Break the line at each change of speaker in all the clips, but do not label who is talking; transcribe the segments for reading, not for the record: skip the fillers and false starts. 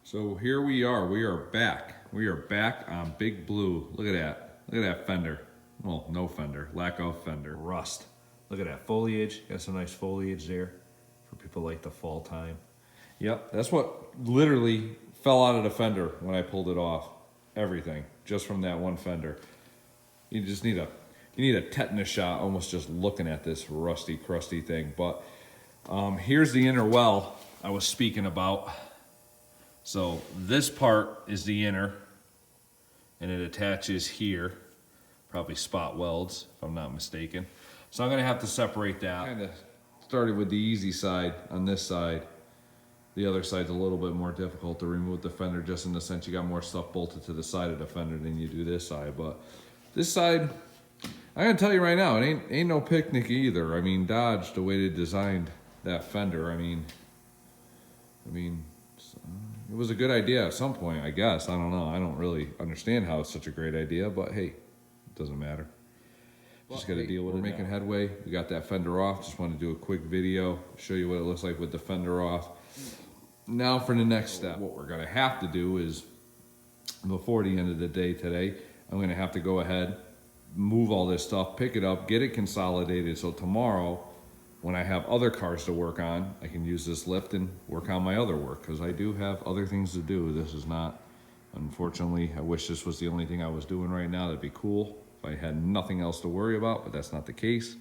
So here we are. We are back. We are back on Big Blue. Look at that. Look at that fender. Well, no fender. Lack of fender. Rust. Look at that foliage. Got some nice foliage there for people like the fall time. Yep, that's what literally fell out of the fender when I pulled it off. Everything, just from that one fender. You just need a tetanus shot almost just looking at this rusty, crusty thing. But here's the inner well I was speaking about. So this part is the inner, and it attaches here, probably spot welds, if I'm not mistaken. So I'm gonna have to separate that. Kind of started with the easy side on this side. The other side's a little bit more difficult to remove the fender, just in the sense you got more stuff bolted to the side of the fender than you do this side. But this side, I gotta tell you right now, it ain't no picnic either. I mean, Dodge, the way they designed that fender, I mean, it was a good idea at some point, I guess. I don't know. I don't really understand how it's such a great idea, but hey, it doesn't matter. Just got to deal with it. We're making headway. We got that fender off. Just want to do a quick video, show you what it looks like with the fender off. Now for the next step. What we're going to have to do is, before the end of the day today, I'm going to have to go ahead, move all this stuff, pick it up, get it consolidated, so tomorrow, when I have other cars to work on, I can use this lift and work on my other work, because I do have other things to do. This is not, unfortunately, I wish this was the only thing I was doing right now. That'd be cool if I had nothing else to worry about, but that's not the case.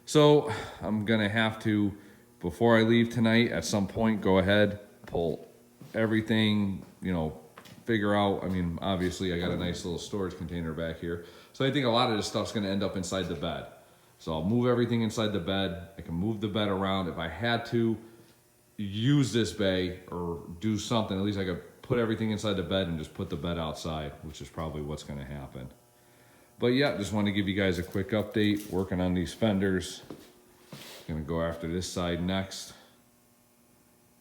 So I'm gonna have to, before I leave tonight, at some point, go ahead, pull everything, figure out, obviously I got a nice little storage container back here. So I think a lot of this stuff's gonna end up inside the bed. So I'll move everything inside the bed. I can move the bed around. If I had to use this bay or do something, at least I could put everything inside the bed and just put the bed outside, which is probably what's gonna happen. But yeah, just want to give you guys a quick update, working on these fenders. Gonna go after this side next.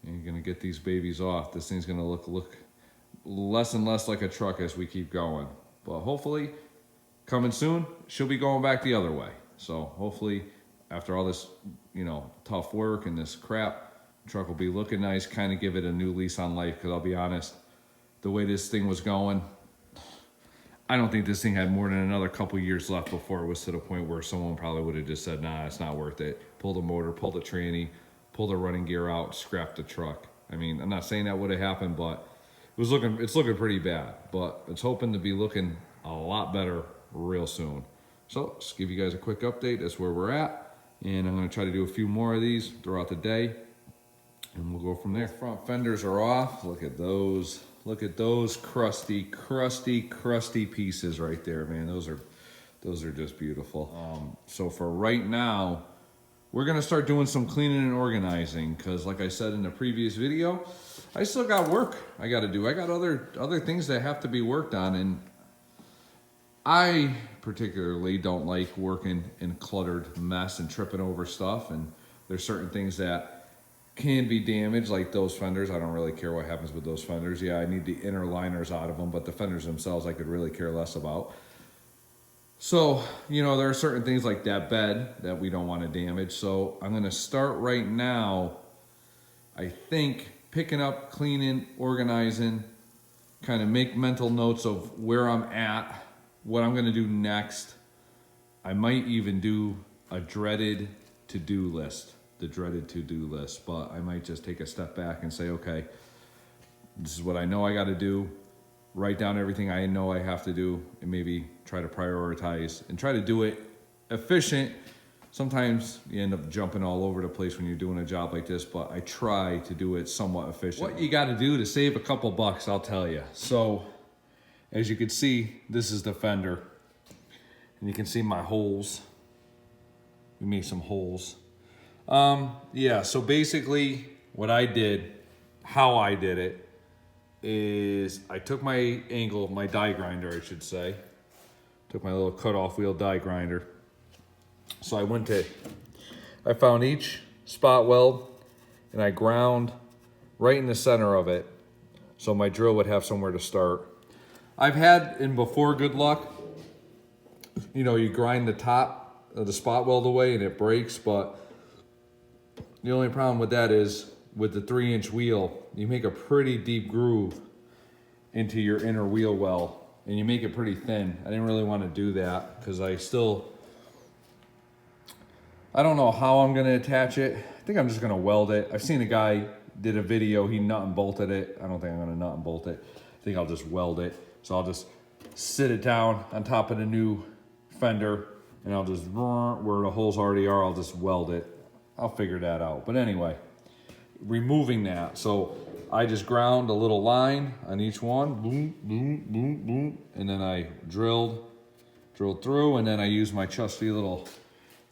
And you're gonna get these babies off. This thing's gonna look less and less like a truck as we keep going. But hopefully, coming soon, she'll be going back the other way. So hopefully, after all this, tough work and this crap, the truck will be looking nice, kind of give it a new lease on life. Because I'll be honest, the way this thing was going, I don't think this thing had more than another couple years left before it was to the point where someone probably would have just said, nah, it's not worth it. Pull the motor, pull the tranny, pull the running gear out, scrap the truck. I'm not saying that would have happened, but it's looking pretty bad. But it's hoping to be looking a lot better real soon. So just give you guys a quick update. That's where we're at. And I'm gonna try to do a few more of these throughout the day. And we'll go from there. Front fenders are off. Look at those. Look at those crusty pieces right there, man. Those are just beautiful. So for right now, we're gonna start doing some cleaning and organizing, because like I said in the previous video, I still got work I gotta do. I got other things that have to be worked on, and I particularly don't like working in cluttered mess and tripping over stuff. And there's certain things that can be damaged, like those fenders. I don't really care what happens with those fenders. Yeah, I need the inner liners out of them, but the fenders themselves I could really care less about. So, there are certain things like that bed that we don't want to damage. So I'm gonna start right now, I think, picking up, cleaning, organizing, kind of make mental notes of where I'm at, what I'm gonna do next. I might even do a dreaded to-do list, but I might just take a step back and say, okay, this is what I know I gotta do, write down everything I know I have to do, and maybe try to prioritize and try to do it efficient. Sometimes you end up jumping all over the place when you're doing a job like this, but I try to do it somewhat efficient. What you gotta do to save a couple bucks, I'll tell you. So, as you can see, this is the fender. And you can see my holes. We made some holes. Yeah, so basically what I did, how I did it, is I took my angle, my die grinder, I should say. Took my little cut-off wheel die grinder. So I found each spot weld, and I ground right in the center of it, so my drill would have somewhere to start. I've had in before good luck, you grind the top of the spot weld away and it breaks, but the only problem with that is with the 3-inch wheel, you make a pretty deep groove into your inner wheel well, and you make it pretty thin. I didn't really want to do that because I don't know how I'm gonna attach it. I think I'm just gonna weld it. I've seen a guy did a video, he nut and bolted it. I don't think I'm gonna nut and bolt it. I think I'll just weld it. So I'll just sit it down on top of the new fender, and I'll just, where the holes already are, I'll just weld it. I'll figure that out. But anyway, removing that. So I just ground a little line on each one, boom, boom, boom, boom. And then I drilled through, and then I used my trusty little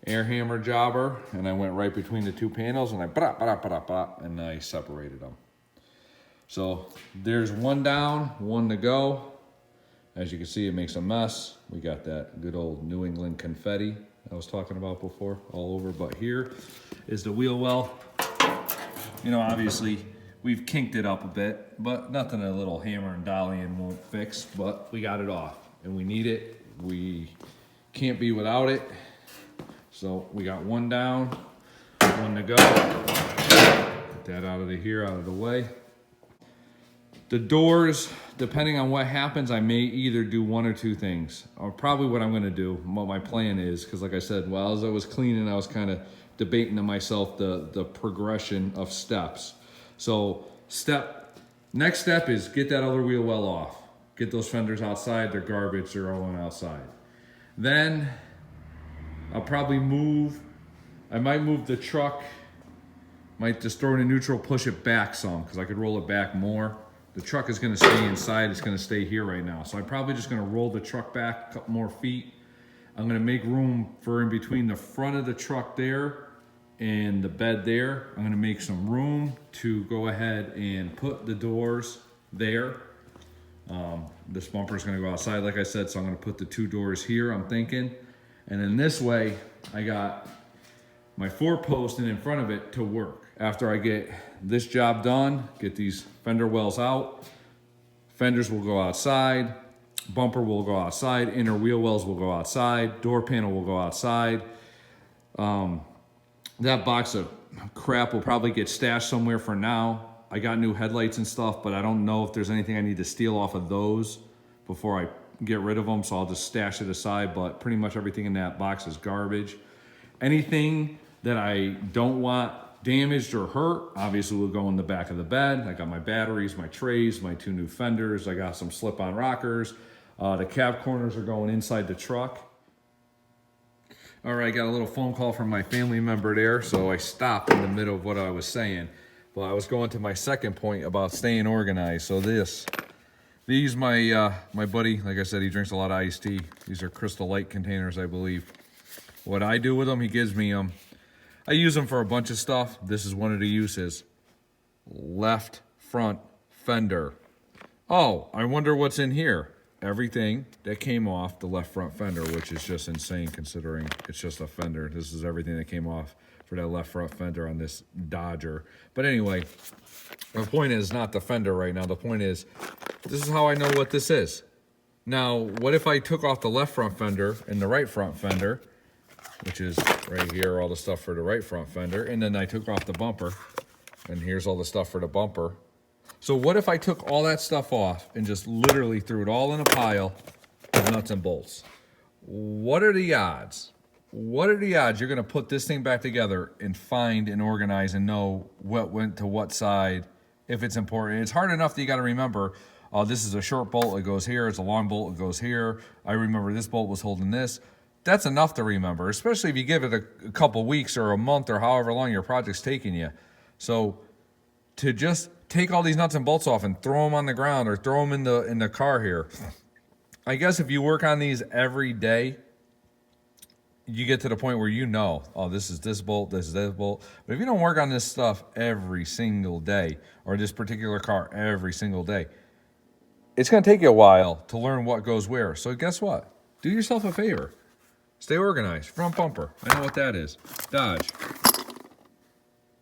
air hammer jobber, and I went right between the two panels, and and I separated them. So there's one down, one to go. As you can see, it makes a mess. We got that good old New England confetti I was talking about before all over, but here is the wheel well. You know, obviously we've kinked it up a bit, but nothing a little hammer and dollying won't fix, but we got it off and we need it. We can't be without it. So we got one down, one to go. Get that out of the way. The doors, depending on what happens, I may either do one or two things. Or probably what I'm gonna do, what my plan is, because like I said, while as I was cleaning, I was kind of debating to myself the progression of steps. So next step is get that other wheel well off. Get those fenders outside, they're garbage, they're all on outside. Then I'll probably I might move the truck, might just throw it in neutral, push it back some, because I could roll it back more. The truck is gonna stay inside, it's gonna stay here right now. So I'm probably just gonna roll the truck back a couple more feet. I'm gonna make room for in between the front of the truck there and the bed there. I'm gonna make some room to go ahead and put the doors there. This bumper is gonna go outside, like I said, so I'm gonna put the two doors here, I'm thinking. And then this way, I got my 4-post and in front of it to work. After I get this job done, get these fender wells out, fenders will go outside, bumper will go outside, inner wheel wells will go outside, door panel will go outside. That box of crap will probably get stashed somewhere for now. I got new headlights and stuff, but I don't know if there's anything I need to steal off of those before I get rid of them, so I'll just stash it aside, but pretty much everything in that box is garbage. Anything that I don't want damaged or hurt, obviously will go in the back of the bed. I got my batteries, my trays, my 2 new fenders. I got some slip-on rockers. The cab corners are going inside the truck. All right, I got a little phone call from my family member there, so I stopped in the middle of what I was saying. Well, I was going to my second point about staying organized. So these my buddy, like I said, he drinks a lot of iced tea. These are Crystal Light containers, I believe. What I do with them, he gives me them. I use them for a bunch of stuff. This is one of the uses. Left front fender. Oh, I wonder what's in here. Everything that came off the left front fender, which is just insane considering it's just a fender. This is everything that came off for that left front fender on this Dodger. But anyway, the point is not the fender right now. The point is, this is how I know what this is. Now, what if I took off the left front fender and the right front fender, which is right here, all the stuff for the right front fender, and then I took off the bumper, and here's all the stuff for the bumper. So what if I took all that stuff off and just literally threw it all in a pile of nuts and bolts? What are the odds? What are the odds you're gonna put this thing back together and find and organize and know what went to what side, if it's important? It's hard enough that you gotta remember, this is a short bolt, it goes here, it's a long bolt, it goes here. I remember this bolt was holding this. That's enough to remember, especially if you give it a couple weeks or a month or however long your project's taking you. So to just take all these nuts and bolts off and throw them on the ground or throw them in the car here, I guess if you work on these every day, you get to the point where you know, oh, this is this bolt, this is this bolt. But if you don't work on this stuff every single day, or this particular car every single day, it's gonna take you a while to learn what goes where. So guess what? Do yourself a favor. Stay organized. Front bumper, I know what that is. Dodge.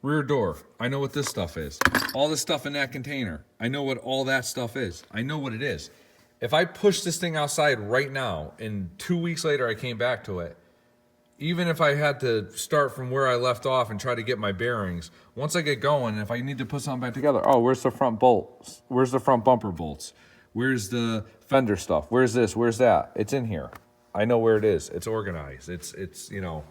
Rear door, I know what this stuff is. All this stuff in that container, I know what all that stuff is. I know what it is. If I push this thing outside right now, and 2 weeks later I came back to it, even if I had to start from where I left off and try to get my bearings, once I get going, if I need to put something back together, oh, where's the front bolts? Where's the front bumper bolts? Where's the fender stuff? Where's this? Where's that? It's in here. I know where it is. It's organized. It's you know,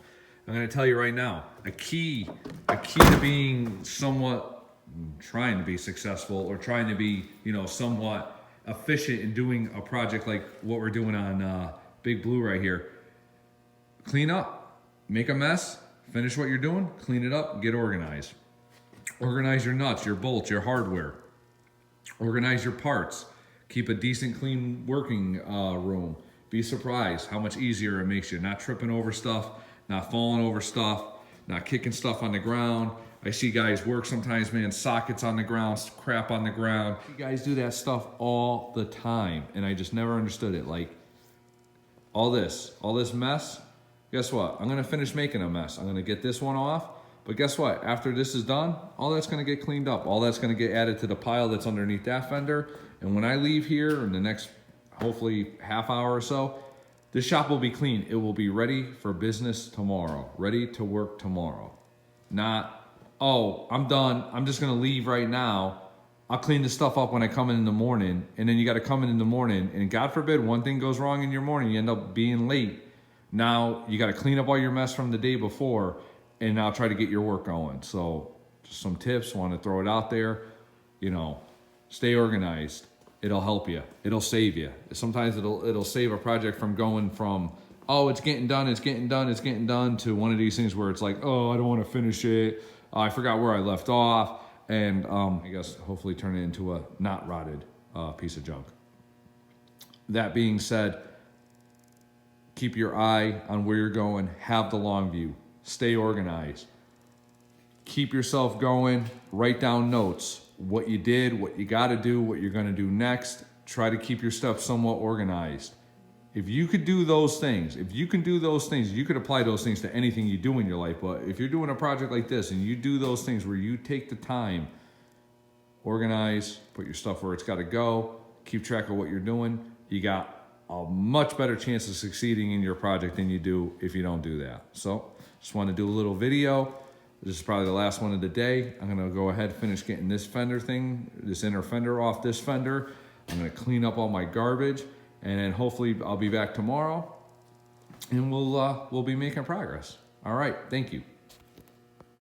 I'm gonna tell you right now, a key to being somewhat, trying to be successful or trying to be, you know, somewhat efficient in doing a project like what we're doing on Big Blue right here. Clean up, make a mess, finish what you're doing, clean it up, get organized. Organize your nuts, your bolts, your hardware. Organize your parts. Keep a decent, clean working room. Be surprised how much easier it makes you. Not tripping over stuff, not falling over stuff, not kicking stuff on the ground. I see guys work sometimes, man, sockets on the ground, crap on the ground. You guys do that stuff all the time, and I just never understood it. Like, all this mess, guess what? I'm gonna finish making a mess. I'm gonna get this one off, but guess what? After this is done, all that's gonna get cleaned up. All that's gonna get added to the pile that's underneath that fender. And when I leave here in the next, hopefully, half hour or so, this shop will be clean. It will be ready for business tomorrow, ready to work tomorrow. Not, oh, I'm done. I'm just gonna leave right now. I'll clean this stuff up when I come in the morning. And then you gotta come in the morning, and God forbid one thing goes wrong in your morning, you end up being late. Now you gotta clean up all your mess from the day before and now try to get your work going. So just some tips, wanna throw it out there. You know, stay organized. It'll help you. It'll save you. Sometimes it'll save a project from going from, oh, it's getting done, it's getting done, it's getting done, to one of these things where it's like, oh, I don't want to finish it. I forgot where I left off. And I guess hopefully turn it into a not rotted piece of junk. That being said, keep your eye on where you're going. Have the long view. Stay organized. Keep yourself going. Write down notes. What you did, what you got to do, what you're going to do next. Try to keep your stuff somewhat organized. If you could do those things, you could apply those things to anything you do in your life. But if you're doing a project like this and you do those things where you take the time, organize, put your stuff where it's got to go, keep track of what you're doing, you got a much better chance of succeeding in your project than you do if you don't do that. So just want to do a little video. This is probably the last one of the day. I'm gonna go ahead and finish getting this fender thing, this inner fender off this fender. I'm gonna clean up all my garbage, and then hopefully I'll be back tomorrow and we'll be making progress. All right, thank you.